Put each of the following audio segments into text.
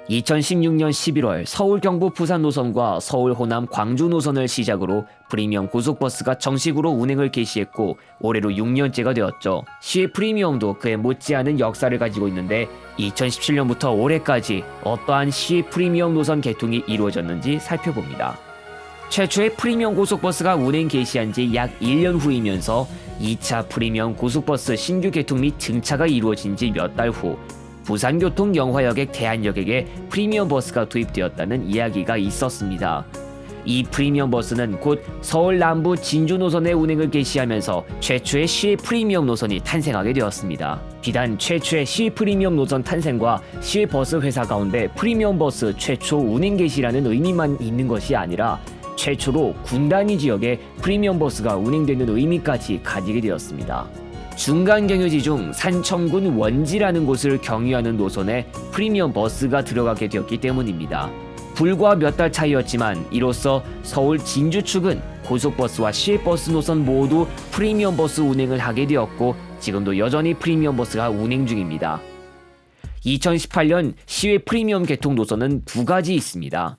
2016년 11월 서울 경부 부산 노선과 서울 호남 광주 노선을 시작으로 프리미엄 고속버스가 정식으로 운행을 개시했고 올해로 6년째가 되었죠. 시외 프리미엄도 그에 못지않은 역사를 가지고 있는데 2017년부터 올해까지 어떠한 시외 프리미엄 노선 개통이 이루어졌는지 살펴봅니다. 최초의 프리미엄 고속버스가 운행 개시한 지 약 1년 후이면서 2차 프리미엄 고속버스 신규 개통 및 증차가 이루어진 지 몇 달 후 부산교통 영화여객 대한여객에 프리미엄 버스가 도입되었다는 이야기가 있었습니다. 이 프리미엄 버스는 곧 서울 남부 진주 노선의 운행을 개시하면서 최초의 시외 프리미엄 노선이 탄생하게 되었습니다. 비단 최초의 시외 프리미엄 노선 탄생과 시외 버스 회사 가운데 프리미엄 버스 최초 운행 개시라는 의미만 있는 것이 아니라 최초로 군 단위 지역에 프리미엄 버스가 운행되는 의미까지 가지게 되었습니다. 중간 경유지 중 산청군 원지라는 곳을 경유하는 노선에 프리미엄 버스가 들어가게 되었기 때문입니다. 불과 몇 달 차이였지만 이로써 서울 진주 축은 고속버스와 시외버스 노선 모두 프리미엄 버스 운행을 하게 되었고 지금도 여전히 프리미엄 버스가 운행 중입니다. 2018년 시외 프리미엄 개통 노선은 두 가지 있습니다.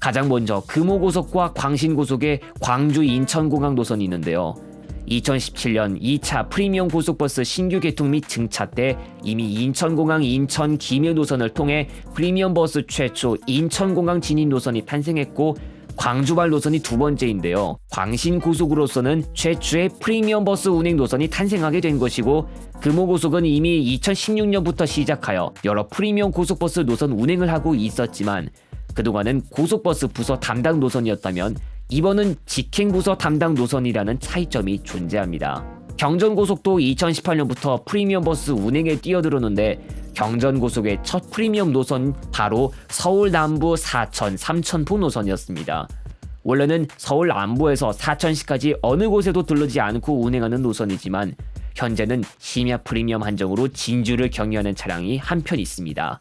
가장 먼저 금호고속과 광신고속의 광주 인천공항 노선이 있는데요. 2017년 2차 프리미엄 고속버스 신규 개통 및 증차 때 이미 인천공항 인천 김해 노선을 통해 프리미엄 버스 최초 인천공항 진입 노선이 탄생했고 광주발 노선이 두 번째인데요. 광신고속으로서는 최초의 프리미엄 버스 운행 노선이 탄생하게 된 것이고 금호고속은 이미 2016년부터 시작하여 여러 프리미엄 고속버스 노선 운행을 하고 있었지만 그동안은 고속버스 부서 담당 노선이었다면 이번은 직행부서 담당 노선이라는 차이점이 존재합니다. 경전고속도 2018년부터 프리미엄 버스 운행에 뛰어들었는데 경전고속의 첫 프리미엄 노선 바로 서울 남부 사천 삼천포 노선이었습니다. 원래는 서울 남부에서 사천시까지 어느 곳에도 들르지 않고 운행하는 노선이지만 현재는 심야 프리미엄 한정으로 진주를 경유하는 차량이 한편 있습니다.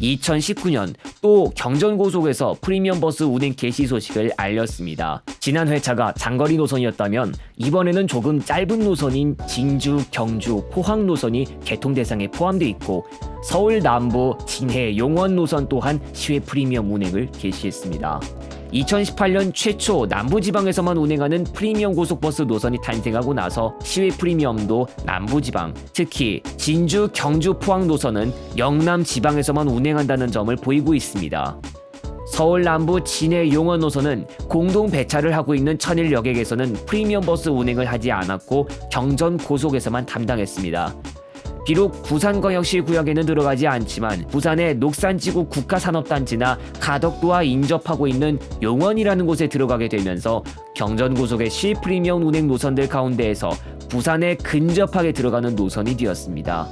2019년 또 경전고속에서 프리미엄 버스 운행 개시 소식을 알렸습니다. 지난 회차가 장거리 노선이었다면 이번에는 조금 짧은 노선인 진주, 경주, 포항 노선이 개통 대상에 포함되어 있고 서울 남부, 진해, 용원 노선 또한 시외 프리미엄 운행을 개시했습니다. 2018년 최초 남부지방에서만 운행하는 프리미엄 고속버스 노선이 탄생하고 나서 시외 프리미엄도 남부지방, 특히 진주, 경주, 포항 노선은 영남지방에서만 운행한다는 점을 보이고 있습니다. 서울 남부 진해 용원 노선은 공동 배차를 하고 있는 천일여객에서는 프리미엄 버스 운행을 하지 않았고 경전 고속에서만 담당했습니다. 비록 부산광역시 구역에는 들어가지 않지만 부산의 녹산지구 국가산업단지나 가덕도와 인접하고 있는 용원이라는 곳에 들어가게 되면서 경전고속의 시프리미엄 운행 노선들 가운데에서 부산에 근접하게 들어가는 노선이 되었습니다.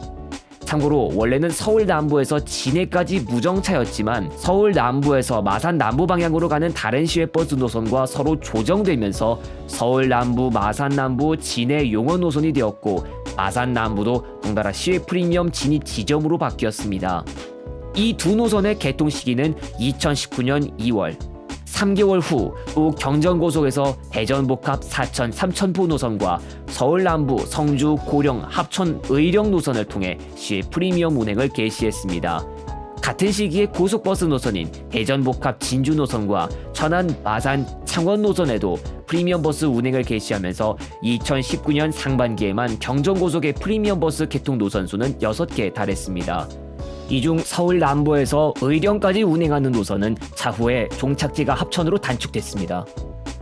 참고로 원래는 서울 남부에서 진해까지 무정차였지만 서울 남부에서 마산 남부 방향으로 가는 다른 시외버스 노선과 서로 조정되면서 서울 남부, 마산 남부, 진해, 용원 노선이 되었고 마산 남부도 덩달아 시외 프리미엄 진입 지점으로 바뀌었습니다. 이 두 노선의 개통 시기는 2019년 2월, 3개월 후 또 경전고속에서 대전복합 사천 삼천포 노선과 서울 남부 성주 고령 합천 의령 노선을 통해 시외 프리미엄 운행을 개시했습니다. 같은 시기에 고속버스 노선인 대전복합 진주 노선과 천안 마산 창원 노선에도 프리미엄 버스 운행을 개시하면서 2019년 상반기에만 경전고속의 프리미엄 버스 개통 노선 수는 6개에 달했습니다. 이 중 서울 남부에서 의령까지 운행하는 노선은 차후에 종착지가 합천으로 단축됐습니다.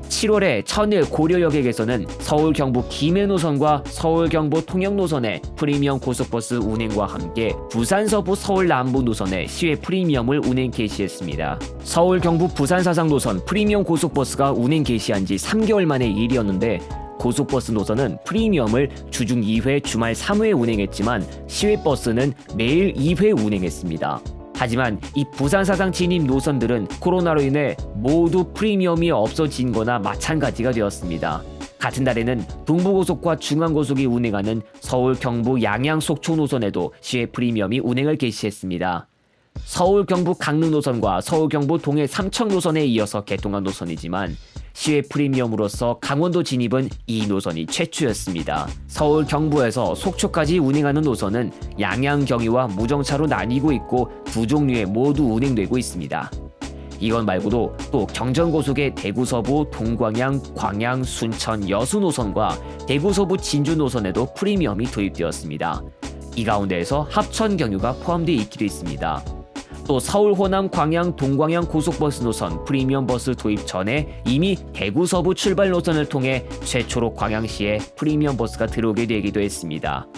7월에 천일 고려여객에서는 서울 경부 김해 노선과 서울 경부 통영 노선의 프리미엄 고속버스 운행과 함께 부산 서부 서울 남부 노선의 시외 프리미엄을 운행 개시했습니다. 서울 경부 부산 사상 노선 프리미엄 고속버스가 운행 개시한 지 3개월 만의 일이었는데 고속버스 노선은 프리미엄을 주중 2회, 주말 3회 운행했지만 시외버스는 매일 2회 운행했습니다. 하지만 이 부산 사상 진입 노선들은 코로나로 인해 모두 프리미엄이 없어진 거나 마찬가지가 되었습니다. 같은 달에는 동부고속과 중앙고속이 운행하는 서울 경부 양양 속초 노선에도 시외 프리미엄이 운행을 개시했습니다. 서울 경부 강릉 노선과 서울 경부 동해 삼청 노선에 이어서 개통한 노선이지만 시외 프리미엄으로서 강원도 진입은 이 노선이 최초였습니다. 서울 경부에서 속초까지 운행하는 노선은 양양 경유와 무정차로 나뉘고 있고 두 종류에 모두 운행되고 있습니다. 이건 말고도 또 경전고속의 대구 서부 동광양, 광양, 순천, 여수 노선과 대구 서부 진주 노선에도 프리미엄이 도입되었습니다. 이 가운데에서 합천 경유가 포함되어 있기도 했습니다. 또 서울 호남 광양 동광양 고속버스 노선 프리미엄 버스 도입 전에 이미 대구 서부 출발 노선을 통해 최초로 광양시에 프리미엄 버스가 들어오게 되기도 했습니다.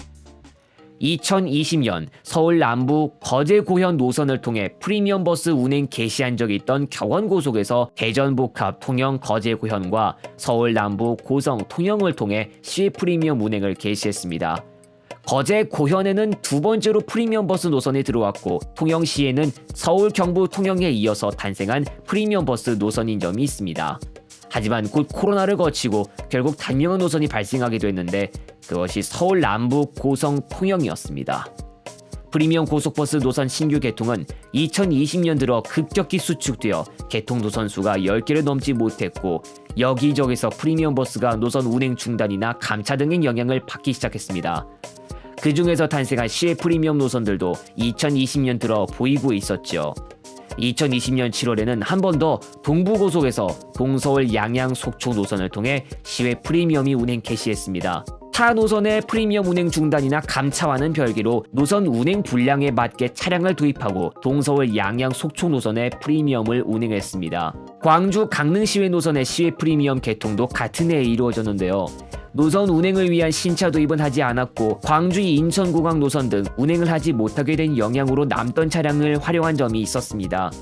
2020년 서울 남부 거제 고현 노선을 통해 프리미엄 버스 운행 개시한 적이 있던 경원고속에서 대전 복합 통영 거제 고현과 서울 남부 고성 통영을 통해 시외 프리미엄 운행을 개시했습니다. 거제 고현에는 두 번째로 프리미엄 버스 노선이 들어왔고 통영시에는 서울 경부 통영에 이어서 탄생한 프리미엄 버스 노선인 점이 있습니다. 하지만 곧 코로나를 거치고 결국 단명한 노선이 발생하게 됐는데 그것이 서울 남부 고성 통영이었습니다. 프리미엄 고속버스 노선 신규 개통은 2020년 들어 급격히 수축되어 개통 노선 수가 10개를 넘지 못했고 여기저기서 프리미엄 버스가 노선 운행 중단이나 감차 등의 영향을 받기 시작했습니다. 그 중에서 탄생한 시외 프리미엄 노선들도 2020년 들어 보이고 있었죠. 2020년 7월에는 한 번 더 동부고속에서 동서울 양양 속초 노선을 통해 시외 프리미엄이 운행 개시했습니다. 타 노선의 프리미엄 운행 중단이나 감차와는 별개로 노선 운행 분량에 맞게 차량을 도입하고 동서울 양양 속초 노선의 프리미엄을 운행했습니다. 광주 강릉 시외 노선의 시외 프리미엄 개통도 같은 해에 이루어졌는데요. 노선 운행을 위한 신차 도입은 하지 않았고 광주 인천공항 노선 등 운행을 하지 못하게 된 영향으로 남던 차량을 활용한 점이 있었습니다.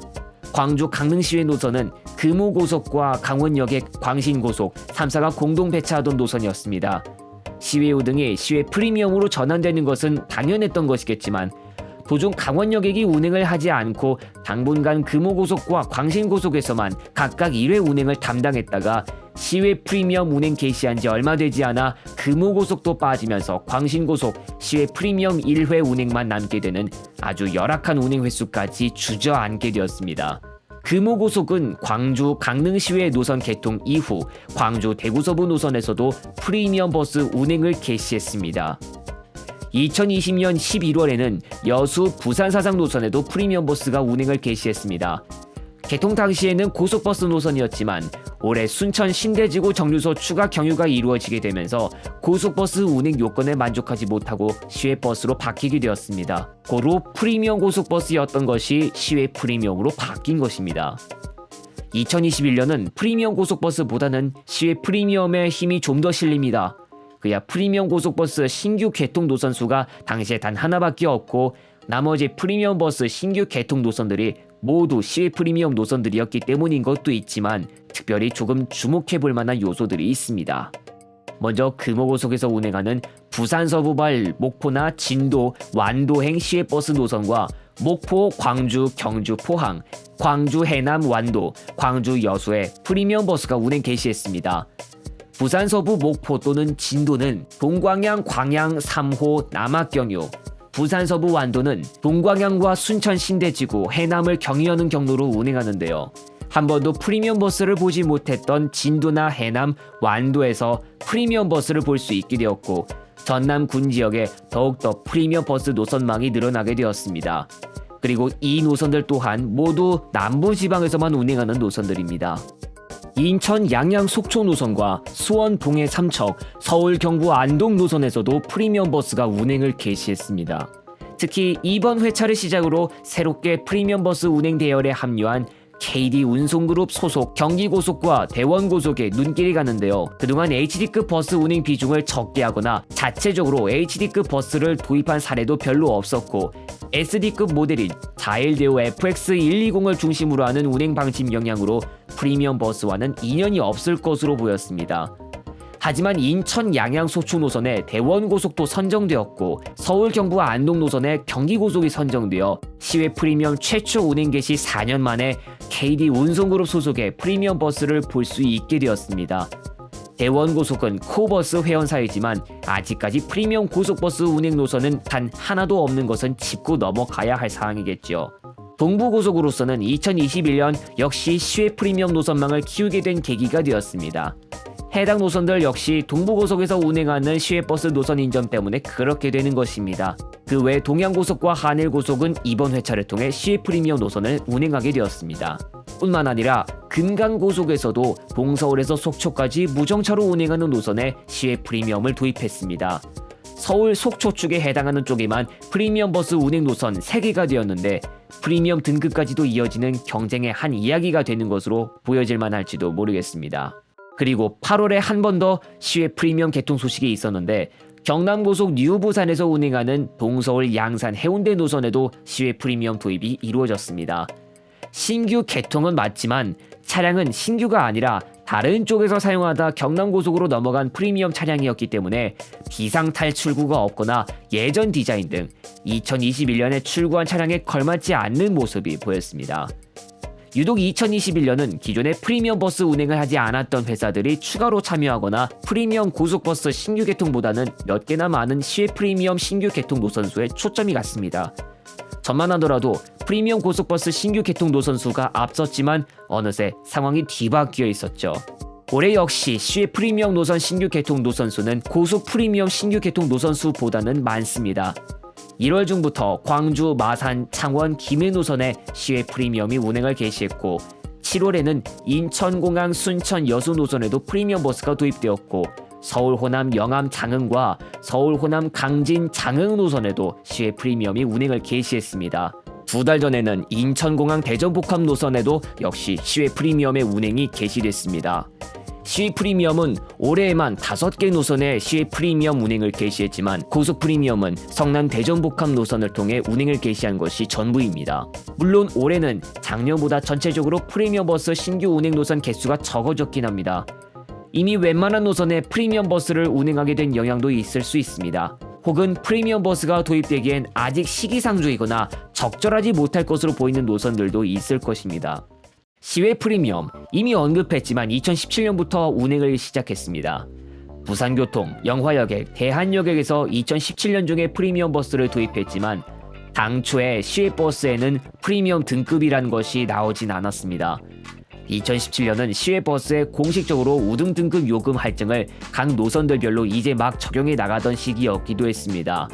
광주 강릉시외 노선은 금호고속과 강원역의 광신고속 3사가 공동 배차하던 노선이었습니다. 시외호 등이 시외 프리미엄으로 전환되는 것은 당연했던 것이겠지만 도중 강원역액이 운행을 하지 않고 당분간 금호고속과 광신고속에서만 각각 1회 운행을 담당했다가 시외 프리미엄 운행 개시한 지 얼마 되지 않아 금호고속도 빠지면서 광신고속 시외 프리미엄 1회 운행만 남게 되는 아주 열악한 운행 횟수까지 주저앉게 되었습니다. 금호고속은 광주 강릉 시외 노선 개통 이후 광주 대구 서부 노선에서도 프리미엄 버스 운행을 개시했습니다. 2020년 11월에는 여수 부산 사상 노선에도 프리미엄 버스가 운행을 개시했습니다. 개통 당시에는 고속버스 노선이었지만 올해 순천 신대지구 정류소 추가 경유가 이루어지게 되면서 고속버스 운행 요건에 만족하지 못하고 시외버스로 바뀌게 되었습니다. 고로 프리미엄 고속버스였던 것이 시외 프리미엄으로 바뀐 것입니다. 2021년은 프리미엄 고속버스보다는 시외 프리미엄의 힘이 좀 더 실립니다. 그야 프리미엄 고속버스 신규 개통 노선 수가 당시에 단 하나밖에 없고 나머지 프리미엄 버스 신규 개통 노선들이 모두 시외 프리미엄 노선들이었기 때문인 것도 있지만 특별히 조금 주목해볼 만한 요소들이 있습니다. 먼저 금호고속에서 운행하는 부산 서부발 목포나 진도, 완도행 시외버스 노선과 목포, 광주, 경주, 포항, 광주, 해남, 완도, 광주, 여수에 프리미엄 버스가 운행 개시했습니다. 부산 서부 목포 또는 진도는 동광양, 광양, 삼호, 남학경유, 부산 서부 완도는 동광양과 순천 신대지구, 해남을 경유하는 경로로 운행하는데요. 한 번도 프리미엄 버스를 보지 못했던 진도나 해남, 완도에서 프리미엄 버스를 볼 수 있게 되었고 전남 군 지역에 더욱더 프리미엄 버스 노선망이 늘어나게 되었습니다. 그리고 이 노선들 또한 모두 남부지방에서만 운행하는 노선들입니다. 인천 양양 속초 노선과 수원 동해 삼척, 서울 경부 안동 노선에서도 프리미엄 버스가 운행을 개시했습니다. 특히 이번 회차를 시작으로 새롭게 프리미엄 버스 운행 대열에 합류한 KD 운송그룹 소속 경기고속과 대원고속에 눈길이 가는데요. 그동안 HD급 버스 운행 비중을 적게 하거나 자체적으로 HD급 버스를 도입한 사례도 별로 없었고 SD급 모델인 4일대오 FX120을 중심으로 하는 운행 방침 영향으로 프리미엄 버스와는 인연이 없을 것으로 보였습니다. 하지만 인천 양양 소초 노선에 대원고속도 선정되었고 서울 경부 안동 노선에 경기고속이 선정되어 시외 프리미엄 최초 운행 개시 4년 만에 KD 운송그룹 소속의 프리미엄 버스를 볼 수 있게 되었습니다. 대원고속은 코버스 회원사이지만 아직까지 프리미엄 고속버스 운행 노선은 단 하나도 없는 것은 짚고 넘어가야 할 사항이겠죠. 동부고속으로서는 2021년 역시 시외 프리미엄 노선망을 키우게 된 계기가 되었습니다. 해당 노선들 역시 동부고속에서 운행하는 시외버스 노선 인정 때문에 그렇게 되는 것입니다. 그 외 동양고속과 한일고속은 이번 회차를 통해 시외 프리미엄 노선을 운행하게 되었습니다. 뿐만 아니라 금강고속에서도 동서울에서 속초까지 무정차로 운행하는 노선에 시외 프리미엄을 도입했습니다. 서울 속초 축에 해당하는 쪽에만 프리미엄 버스 운행 노선 3개가 되었는데 프리미엄 등급까지도 이어지는 경쟁의 한 이야기가 되는 것으로 보여질만 할지도 모르겠습니다. 그리고 8월에 한 번 더 시외 프리미엄 개통 소식이 있었는데 경남고속 뉴부산에서 운행하는 동서울 양산 해운대 노선에도 시외 프리미엄 도입이 이루어졌습니다. 신규 개통은 맞지만 차량은 신규가 아니라 다른 쪽에서 사용하다 경남고속으로 넘어간 프리미엄 차량이었기 때문에 비상 탈출구가 없거나 예전 디자인 등 2021년에 출고한 차량에 걸맞지 않는 모습이 보였습니다. 유독 2021년은 기존에 프리미엄 버스 운행을 하지 않았던 회사들이 추가로 참여하거나 프리미엄 고속버스 신규 개통보다는 몇 개나 많은 시외 프리미엄 신규 개통 노선수에 초점이 갔습니다. 전만 하더라도 프리미엄 고속버스 신규 개통 노선수가 앞섰지만 어느새 상황이 뒤바뀌어 있었죠. 올해 역시 시외 프리미엄 노선 신규 개통 노선수는 고속 프리미엄 신규 개통 노선수보다는 많습니다. 1월 중부터 광주, 마산, 창원, 김해 노선에 시외 프리미엄이 운행을 개시했고 7월에는 인천공항, 순천, 여수 노선에도 프리미엄 버스가 도입되었고 서울 호남, 영암, 장흥과 서울 호남, 강진, 장흥 노선에도 시외 프리미엄이 운행을 개시했습니다. 2달 전에는 인천공항, 대전 복합 노선에도 역시 시외 프리미엄의 운행이 개시됐습니다. 시외 프리미엄은 올해에만 5개 노선에 시외 프리미엄 운행을 개시했지만 고속 프리미엄은 성남 대전 복합 노선을 통해 운행을 개시한 것이 전부입니다. 물론 올해는 작년보다 전체적으로 프리미엄 버스 신규 운행 노선 개수가 적어졌긴 합니다. 이미 웬만한 노선에 프리미엄 버스를 운행하게 된 영향도 있을 수 있습니다. 혹은 프리미엄 버스가 도입되기엔 아직 시기상조이거나 적절하지 못할 것으로 보이는 노선들도 있을 것입니다. 시외 프리미엄, 이미 언급했지만 2017년부터 운행을 시작했습니다. 부산교통, 영화여객, 대한여객에서 2017년 중에 프리미엄 버스를 도입했지만 당초에 시외버스에는 프리미엄 등급이란 것이 나오진 않았습니다. 2017년은 시외버스에 공식적으로 우등 등급 요금 할증을 각 노선들별로 이제 막 적용해 나가던 시기였기도 했습니다.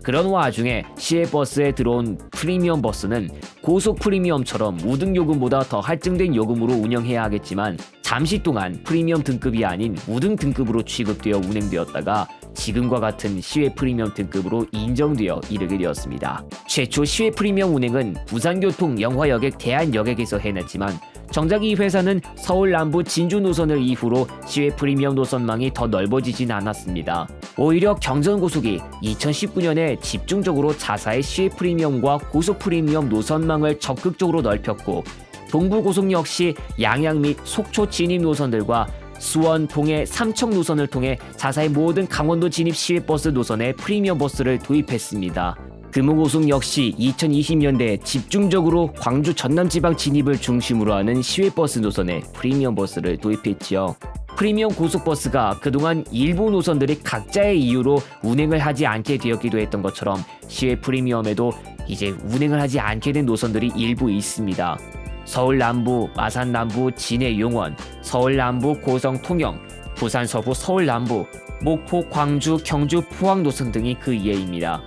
그런 와중에 시외버스에 들어온 프리미엄 버스는 고속 프리미엄처럼 우등 요금보다 더 할증된 요금으로 운영해야 하겠지만 잠시 동안 프리미엄 등급이 아닌 우등 등급으로 취급되어 운행되었다가 지금과 같은 시외 프리미엄 등급으로 인정되어 이르게 되었습니다. 최초 시외 프리미엄 운행은 부산교통, 영화여객, 대한여객에서 해냈지만 정작 이 회사는 서울 남부 진주 노선을 이후로 시외 프리미엄 노선망이 더 넓어지진 않았습니다. 오히려 경전고속이 2019년에 집중적으로 자사의 시외 프리미엄과 고속 프리미엄 노선망을 적극적으로 넓혔고 동부고속 역시 양양 및 속초 진입 노선들과 수원, 동해, 삼척 노선을 통해 자사의 모든 강원도 진입 시외버스 노선에 프리미엄 버스를 도입했습니다. 금호고속 역시 2020년대에 집중적으로 광주 전남지방 진입을 중심으로 하는 시외버스 노선에 프리미엄 버스를 도입했지요. 프리미엄 고속버스가 그동안 일부 노선들이 각자의 이유로 운행을 하지 않게 되었기도 했던 것처럼 시외 프리미엄에도 이제 운행을 하지 않게 된 노선들이 일부 있습니다. 서울 남부, 마산 남부, 진해 용원, 서울 남부, 고성 통영, 부산 서부, 서울 남부, 목포, 광주, 경주, 포항 노선 등이 그 예입니다.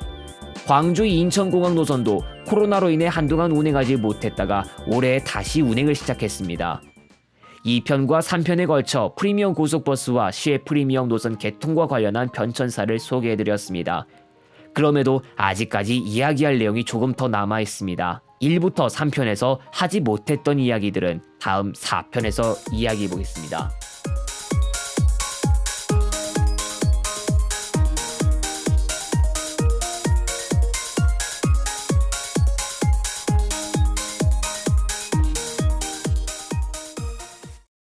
광주 인천공항 노선도 코로나로 인해 한동안 운행하지 못했다가 올해 다시 운행을 시작했습니다. 2편과 3편에 걸쳐 프리미엄 고속버스와 시외 프리미엄 노선 개통과 관련한 변천사를 소개해드렸습니다. 그럼에도 아직까지 이야기할 내용이 조금 더 남아있습니다. 1부터 3편에서 하지 못했던 이야기들은 다음 4편에서 이야기해보겠습니다.